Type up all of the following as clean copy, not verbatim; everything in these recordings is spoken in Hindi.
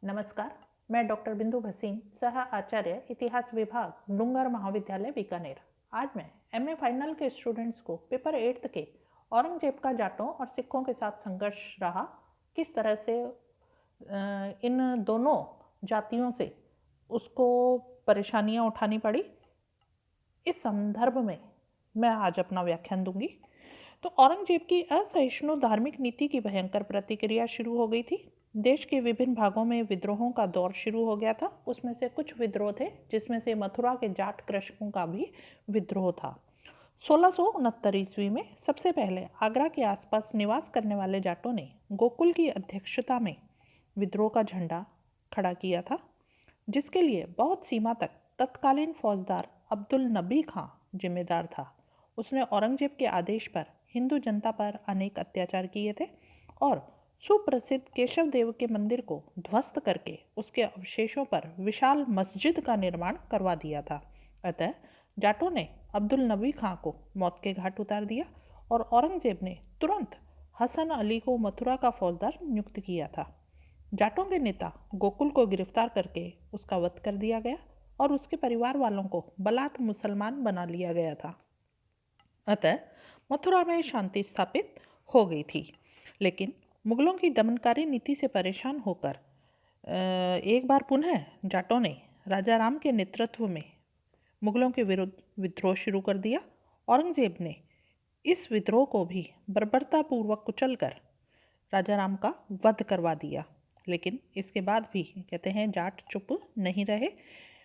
नमस्कार, मैं डॉक्टर बिंदु भसीन, सह आचार्य इतिहास विभाग डूंगर महाविद्यालय बीकानेर। आज मैं एमए फाइनल के स्टूडेंट्स को पेपर 8 के औरंगजेब का जाटों और सिखों के साथ संघर्ष रहा, किस तरह से इन दोनों जातियों से उसको परेशानियां उठानी पड़ी, इस संदर्भ में मैं आज अपना व्याख्यान दूंगी। तो औरंगजेब की असहिष्णु धार्मिक नीति की भयंकर प्रतिक्रिया शुरू हो गई थी। देश के विभिन्न भागों में विद्रोहों का दौर शुरू हो गया था। उसमें से कुछ विद्रोह थे जिसमें से मथुरा के जाट कृषकों का भी विद्रोह था। 1669 ईस्वी में सबसे पहले आगरा के आसपास निवास करने वाले जाटों ने गोकुल की अध्यक्षता में विद्रोह का झंडा खड़ा किया था, जिसके लिए बहुत सीमा तक तत्कालीन फौजदार अब्दुल नबी खां जिम्मेदार था। उसने औरंगजेब के आदेश पर हिंदू जनता पर अनेक अत्याचार किए थे और सुप्रसिद्ध केशव देव के मंदिर को ध्वस्त करके उसके अवशेषों पर विशाल मस्जिद का निर्माण करवा दिया था। अतः जाटों ने अब्दुल नबी खां को मौत के घाट उतार दिया और औरंगजेब ने तुरंत हसन अली को मथुरा का फौजदार नियुक्त किया था। जाटों के नेता गोकुल को गिरफ्तार करके उसका वध कर दिया गया और उसके परिवार वालों को बलात् मुसलमान बना लिया गया था। अतः मथुरा में शांति स्थापित हो गई थी। लेकिन मुगलों की दमनकारी नीति से परेशान होकर एक बार पुनः जाटों ने राजा राम के नेतृत्व में मुगलों के विरुद्ध विद्रोह शुरू कर दिया। औरंगजेब ने इस विद्रोह को भी बर्बरतापूर्वक कुचलकर राजा राम का वध करवा दिया। लेकिन इसके बाद भी कहते हैं जाट चुप नहीं रहे।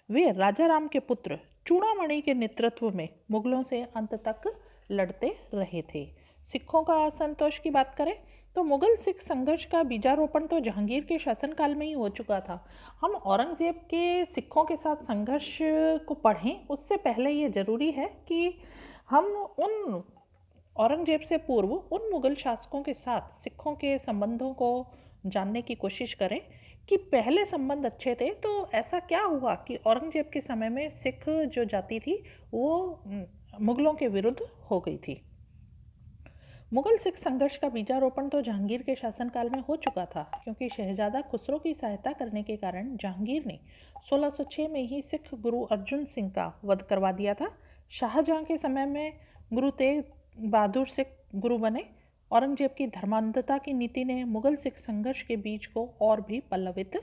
वे राजा राम के पुत्र चूड़ामणि के नेतृत्व में मुगलों से अंत तक लड़ते रहे थे। सिखों का असंतोष की बात करें तो मुगल सिख संघर्ष का बीजारोपण तो जहांगीर के शासनकाल में ही हो चुका था। हम औरंगजेब के सिखों के साथ संघर्ष को पढ़ें उससे पहले ये जरूरी है कि हम उन औरंगजेब से पूर्व उन मुगल शासकों के साथ सिखों के संबंधों को जानने की कोशिश करें कि पहले संबंध अच्छे थे तो ऐसा क्या हुआ कि औरंगजेब के समय में सिख जो जाति थी वो मुगलों के विरुद्ध हो गई थी। मुगल सिख संघर्ष का बीजारोपण तो जहांगीर के शासनकाल में हो चुका था, क्योंकि शहजादा खुसरो की सहायता करने के कारण जहांगीर ने 1606 में ही सिख गुरु अर्जुन सिंह का वध करवा दिया था। शाहजहां के समय में गुरु तेग बहादुर सिख गुरु बने। औरंगजेब की धर्मांधता की नीति ने मुगल सिख संघर्ष के बीज को और भी पल्लवित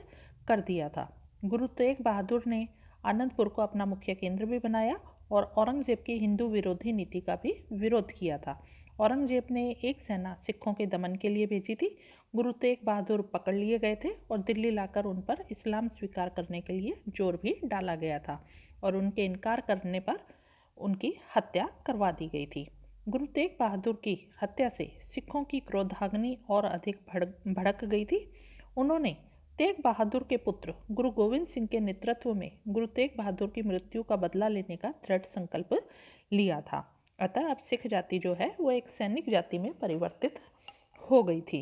कर दिया था। गुरु तेग बहादुर ने आनंदपुर को अपना मुख्य केंद्र भी बनाया और औरंगजेब की हिंदू विरोधी नीति का भी विरोध किया था। औरंगजेब ने एक सेना सिखों के दमन के लिए भेजी थी। गुरु तेग बहादुर पकड़ लिए गए थे और दिल्ली लाकर उन पर इस्लाम स्वीकार करने के लिए जोर भी डाला गया था और उनके इनकार करने पर उनकी हत्या करवा दी गई थी। गुरु तेग बहादुर की हत्या से सिखों की क्रोधाग्नि और अधिक भड़क गई थी। उन्होंने तेग बहादुर के पुत्र गुरु गोविंद सिंह के नेतृत्व में गुरु तेग बहादुर की मृत्यु का बदला लेने का दृढ़ संकल्प लिया था। अतः अब सिख जाति जो है वो एक सैनिक जाति में परिवर्तित हो गई थी।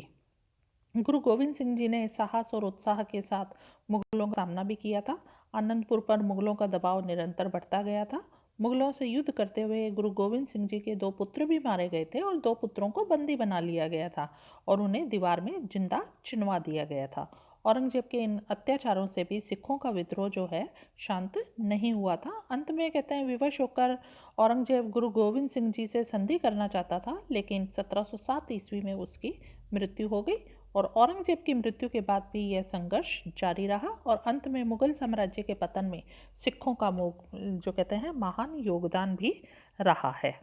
गुरु गोविंद सिंह जी ने साहस और उत्साह के साथ मुगलों का सामना भी किया था। आनंदपुर पर मुगलों का दबाव निरंतर बढ़ता गया था। मुगलों से युद्ध करते हुए गुरु गोविंद सिंह जी के 2 पुत्र भी मारे गए थे और 2 पुत्रों को बंदी बना लिया गया था और उन्हें दीवार में जिंदा चिनवा दिया गया था। औरंगजेब के इन अत्याचारों से भी सिखों का विद्रोह जो है शांत नहीं हुआ था। अंत में कहते हैं विवश होकर औरंगजेब गुरु गोविंद सिंह जी से संधि करना चाहता था, लेकिन 1707 ईस्वी में उसकी मृत्यु हो गई और औरंगजेब की मृत्यु के बाद भी यह संघर्ष जारी रहा और अंत में मुगल साम्राज्य के पतन में सिखों का जो कहते हैं महान योगदान भी रहा है।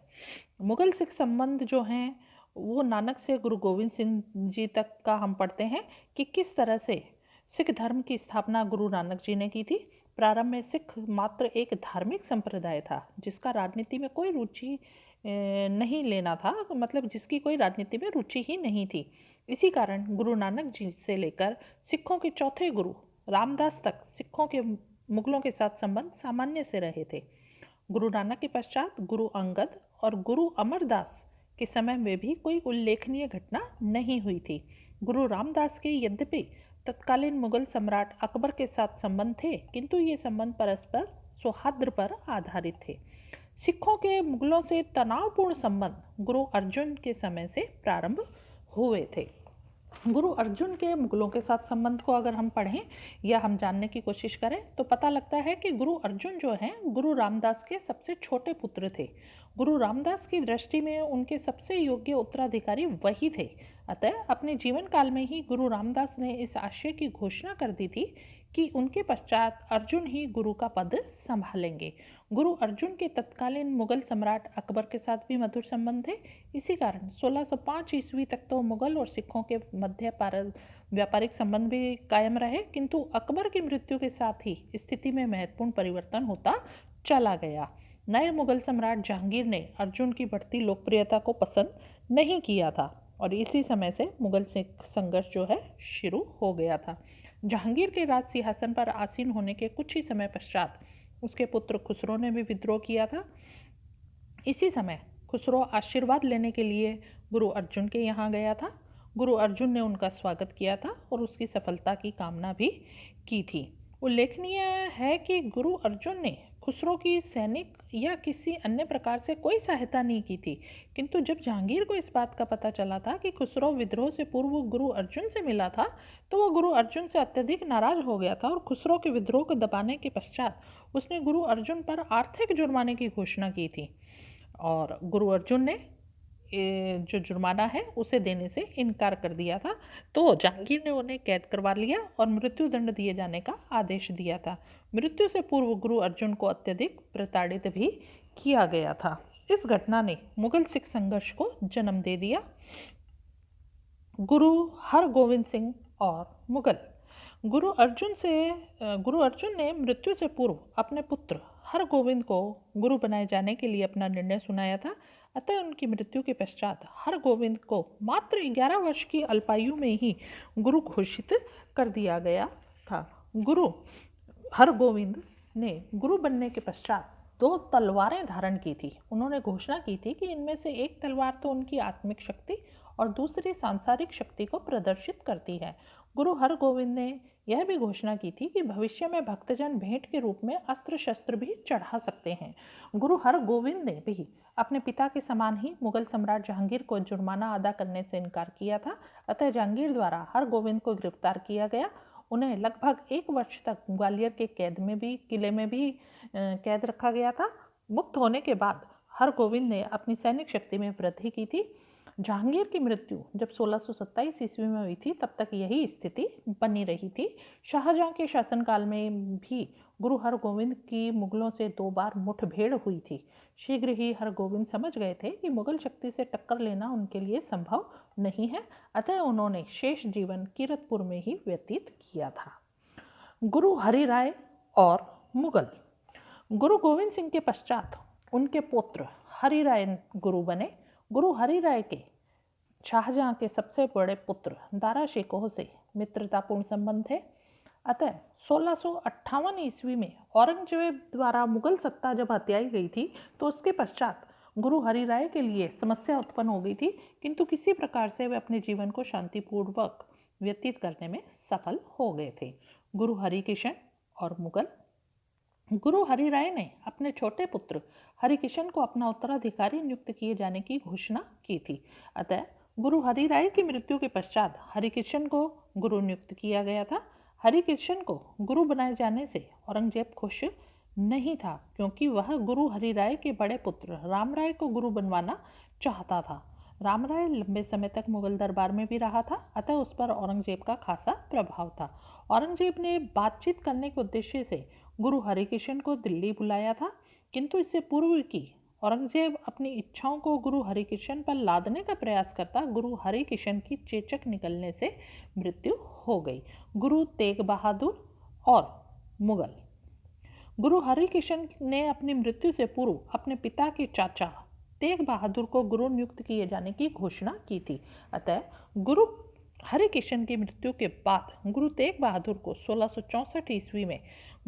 मुगल सिख संबंध जो हैं वो नानक से गुरु गोविंद सिंह जी तक का हम पढ़ते हैं कि किस तरह से सिख धर्म की स्थापना गुरु नानक जी ने की थी। प्रारंभ में सिख मात्र एक धार्मिक संप्रदाय था जिसका राजनीति में कोई रुचि नहीं लेना था, मतलब जिसकी कोई राजनीति में रुचि ही नहीं थी। इसी कारण गुरु नानक जी से लेकर सिखों के चौथे गुरु रामदास तक सिखों के मुगलों के साथ संबंध सामान्य से रहे थे। गुरु नानक के पश्चात गुरु अंगद और गुरु अमरदास के समय में भी कोई उल्लेखनीय घटना नहीं हुई थी। गुरु रामदास के यद्यपि तत्कालीन मुगल सम्राट अकबर के साथ संबंध थे, किंतु ये संबंध परस्पर सौहार्द पर आधारित थे। सिखों के मुगलों से तनावपूर्ण संबंध गुरु अर्जुन के समय से प्रारंभ हुए थे। गुरु अर्जुन के मुगलों के साथ संबंध को अगर हम पढ़ें या हम जानने की कोशिश करें तो पता लगता है कि गुरु अर्जुन जो हैं गुरु रामदास के सबसे छोटे पुत्र थे। गुरु रामदास की दृष्टि में उनके सबसे योग्य उत्तराधिकारी वही थे। अतः अपने जीवन काल में ही गुरु रामदास ने इस आशय की घोषणा कर दी थी कि उनके पश्चात अर्जुन ही गुरु का पद संभालेंगे। गुरु अर्जुन के तत्कालीन मुगल सम्राट अकबर के साथ भी मधुर संबंध थे। इसी कारण 1605 ईस्वी तक तो मुगल और सिखों के मध्य व्यापारिक संबंध भी कायम रहे, किंतु अकबर की मृत्यु के साथ ही स्थिति में महत्वपूर्ण परिवर्तन होता चला गया। नए मुगल सम्राट जहांगीर ने अर्जुन की बढ़ती लोकप्रियता को पसंद नहीं किया था और इसी समय से मुगल सिख संघर्ष जो है शुरू हो गया था। जहांगीर के राज सिंहासन पर आसीन होने के कुछ ही समय पश्चात उसके पुत्र खुसरो ने भी विद्रोह किया था। इसी समय खुसरो आशीर्वाद लेने के लिए गुरु अर्जुन के यहाँ गया था। गुरु अर्जुन ने उनका स्वागत किया था और उसकी सफलता की कामना भी की थी। उल्लेखनीय है कि गुरु अर्जुन ने खुसरो की सैनिक या किसी अन्य प्रकार से कोई सहायता नहीं की थी, किंतु जब जहांगीर को इस बात का पता चला था कि खुसरो विद्रोह से पूर्व गुरु अर्जुन से मिला था तो वह गुरु अर्जुन से अत्यधिक नाराज हो गया था और खुसरो के विद्रोह को दबाने के पश्चात उसने गुरु अर्जुन पर आर्थिक जुर्माने की घोषणा की थी और गुरु अर्जुन ने जो जुर्माना है उसे देने से इनकार कर दिया था। तो जहांगीर ने उन्हें कैद करवा लिया और मृत्यु दंड दिए जाने का आदेश दिया था। मृत्यु से पूर्व गुरु अर्जुन को अत्यधिक प्रताड़ित भी किया गया था। इस घटना ने मुगल सिख संघर्ष को जन्म दे दिया। गुरु हरगोविंद सिंह और मुगल। गुरु अर्जुन ने मृत्यु से पूर्व अपने पुत्र हरगोविंद को गुरु बनाए जाने के लिए अपना निर्णय सुनाया था। अतः उनकी मृत्यु के पश्चात हरगोविंद को मात्र 11 वर्ष की अल्पायु में ही गुरु घोषित कर दिया गया था। गुरु हरगोविंद ने गुरु बनने के पश्चात 2 तलवारें धारण की थी। उन्होंने घोषणा की थी कि इनमें से एक तलवार तो उनकी आत्मिक शक्ति और दूसरी सांसारिक शक्ति को प्रदर्शित करती है। गुरु हरगोविंद ने यह भी घोषणा की थी कि भविष्य में भक्तजन भेंट के रूप में अस्त्र शस्त्र भी चढ़ा सकते हैं। गुरु हरगोविंद ने भी अपने पिता के समान ही मुगल सम्राट जहांगीर को जुर्माना अदा करने से इनकार किया था। अतः जहांगीर द्वारा हरगोविंद को गिरफ्तार किया गया। उन्हें लगभग 1 वर्ष तक ग्वालियर के किले में भी कैद रखा गया था। मुक्त होने के बाद हरगोविंद ने अपनी सैनिक शक्ति में वृद्धि की थी। जहांगीर की मृत्यु जब 1627 ईस्वी में हुई थी तब तक यही स्थिति बनी रही थी। शाहजहां के शासनकाल में भी गुरु हरगोविंद की मुगलों से 2 बार मुठभेड़ हुई थी। शीघ्र ही हरगोविंद समझ गए थे कि मुगल शक्ति से टक्कर लेना उनके लिए संभव नहीं है, अतः उन्होंने शेष जीवन कीरतपुर में ही व्यतीत किया था। गुरु हरिराय और मुगल। गुरु गोविंद सिंह के पश्चात उनके पुत्र हरिराय गुरु बने। गुरु हरिराय के शाहजहां के सबसे बड़े पुत्र दारा शिकोह से मित्रतापूर्ण संबंध थे। अतः 1658 ईस्वी में औरंगजेब द्वारा मुगल सत्ता जब हथियाई गई थी तो उसके पश्चात गुरु हरिराय के लिए समस्या उत्पन्न हो गई थी, किंतु किसी प्रकार से वे अपने जीवन को शांतिपूर्वक व्यतीत करने में सफल हो गए थे। गुरु हरिकिशन और मुगल। गुरु हरिराय ने अपने छोटे पुत्र हरिकिशन को अपना उत्तराधिकारी नियुक्त किए जाने की घोषणा की थी। अतः गुरु हरिराय की मृत्यु के पश्चात हरिकिशन को गुरु नियुक्त किया गया था। हरिकिशन को गुरु बनाए जाने से औरंगजेब खुश नहीं था, क्योंकि वह गुरु हरिराय के बड़े पुत्र रामराय को गुरु बनवाना चाहता था। रामराय लंबे समय तक मुगल दरबार में भी रहा था, अतः उस पर औरंगजेब का खासा प्रभाव था। औरंगजेब ने बातचीत करने के उद्देश्य से गुरु हरिकिशन को दिल्ली बुलाया था, किंतु इससे पूर्व की औरंगजेब अपनी इच्छाओं को गुरु हरिकिशन पर लादने का प्रयास करता गुरु हरिकिशन की चेचक निकलने से मृत्यु हो गई। गुरु तेग बहादुर और मुगल। गुरु हरिकिशन ने अपनी मृत्यु से पूर्व अपने पिता के चाचा तेग बहादुर को गुरु नियुक्त किए जाने की घोषणा की थी। अतः गुरु हरिकिशन की मृत्यु के बाद गुरु तेग बहादुर को 1664 ईस्वी में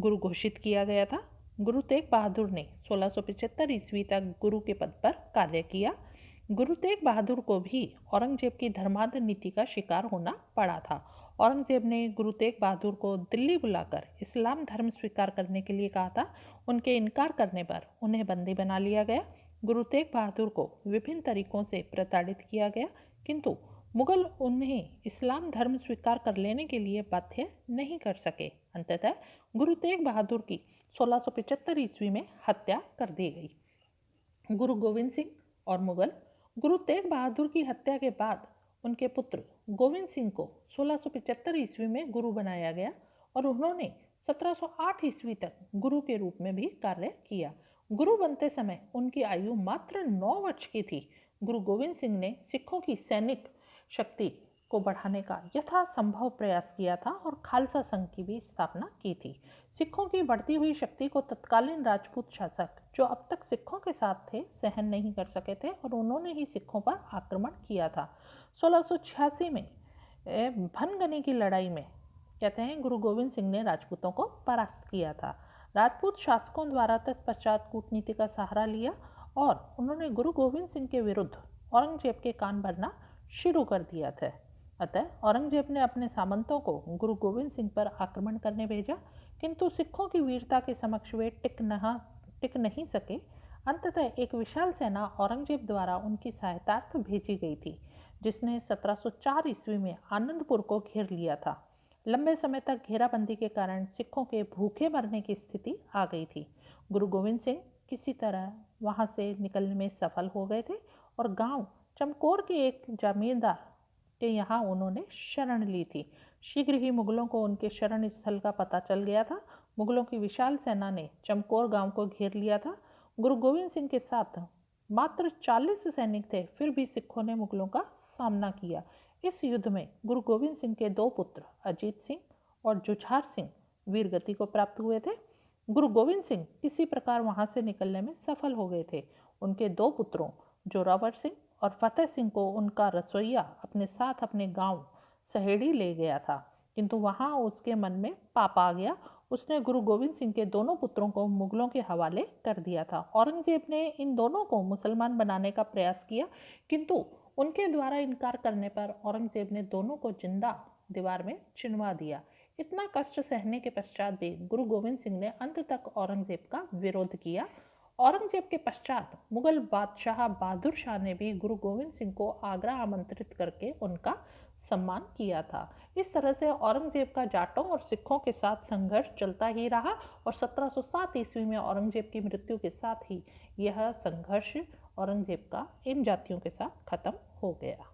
गुरु घोषित किया गया था। गुरु तेग बहादुर ने 1675 ईस्वी तक गुरु के पद पर कार्य किया। गुरु तेग बहादुर को भी औरंगजेब की धर्मांध नीति का शिकार होना पड़ा था। औरंगजेब ने गुरु तेग बहादुर को दिल्ली बुलाकर इस्लाम धर्म स्वीकार करने के लिए कहा था। उनके इनकार करने पर उन्हें बंदी बना लिया गया। गुरु तेग बहादुर को विभिन्न तरीकों से प्रताड़ित किया गया, किंतु मुगल उन्हें इस्लाम धर्म स्वीकार कर लेने के लिए बाध्य नहीं कर सके। अंततः गुरु तेग बहादुर की 1675 ईस्वी में हत्या कर दी गई। गुरु गोविंद सिंह और मुगल। गुरु तेग बहादुर की हत्या के बाद उनके पुत्र गोविंद सिंह को 1675 ईस्वी में गुरु बनाया गया और उन्होंने 1708 ईस्वी तक गुरु के रूप में भी कार्य किया। गुरु बनते समय उनकी आयु मात्र 9 वर्ष की थी। गुरु गोविंद सिंह ने सिखों की सैनिक शक्ति को बढ़ाने का यथासंभव प्रयास किया था और खालसा संघ की भी स्थापना की थी। सिखों की बढ़ती हुई शक्ति को तत्कालीन राजपूत शासक, जो अब तक सिखों के साथ थे, सहन नहीं कर सके थे और उन्होंने ही सिखों पर आक्रमण किया था। 1686 में भनगनी की लड़ाई में कहते हैं गुरु गोविंद सिंह ने राजपूतों को परास्त किया था। राजपूत शासकों द्वारा तत्पश्चात कूटनीति का सहारा लिया और उन्होंने गुरु गोविंद सिंह के विरुद्ध औरंगजेब के कान भरना शुरू कर दिया था। अतः औरंगजेब ने अपने सामंतों को गुरु गोविंद सिंह पर आक्रमण करने भेजा, किंतु सिखों की वीरता के समक्ष वे टिक नहीं सके। अंततः एक विशाल सेना औरंगजेब द्वारा उनकी सहायतार्थ भेजी गई थी, जिसने 1704 ईस्वी में आनंदपुर को घेर लिया था। लंबे समय तक घेराबंदी के कारण सिखों के भूखे मरने की स्थिति आ गई थी। गुरु गोविंद सिंह किसी तरह वहां से निकलने में सफल हो गए थे और गांव चमकौर के एक जमींदार के यहाँ उन्होंने शरण ली थी। शीघ्र ही मुगलों को उनके शरण स्थल का पता चल गया था। मुगलों की विशाल सेना ने चमकौर गांव को घेर लिया था। गुरु गोविंद सिंह के साथ मात्र 40 सैनिक थे, फिर भी सिखों ने मुगलों का सामना किया। इस युद्ध में गुरु गोविंद सिंह के 2 पुत्र अजीत सिंह और जुझार सिंह वीरगति को प्राप्त हुए थे। गुरु गोविंद सिंह किसी प्रकार वहां से निकलने में सफल हो गए थे। उनके 2 पुत्रों जोरावर सिंह और फतेह सिंह को उनका रसोइया अपने साथ अपने गांव सहेड़ी ले गया था, किंतु वहां उसके मन में पाप आ गया। उसने गुरु गोविंद सिंह के दोनों पुत्रों को मुगलों के हवाले कर दिया था। औरंगजेब ने इन दोनों को मुसलमान बनाने का प्रयास किया, किंतु उनके द्वारा इनकार करने पर औरंगजेब ने दोनों को जिंदा दीवार में चिनवा दिया। इतना कष्ट सहने के पश्चात भी गुरु गोविंद सिंह ने अंत तक औरंगजेब का विरोध किया। औरंगजेब के पश्चात मुगल बादशाह बहादुर शाह ने भी गुरु गोविंद सिंह को आगरा आमंत्रित करके उनका सम्मान किया था। इस तरह से औरंगजेब का जाटों और सिखों के साथ संघर्ष चलता ही रहा और 1707 ईस्वी में औरंगजेब की मृत्यु के साथ ही यह संघर्ष औरंगजेब का इन जातियों के साथ खत्म हो गया।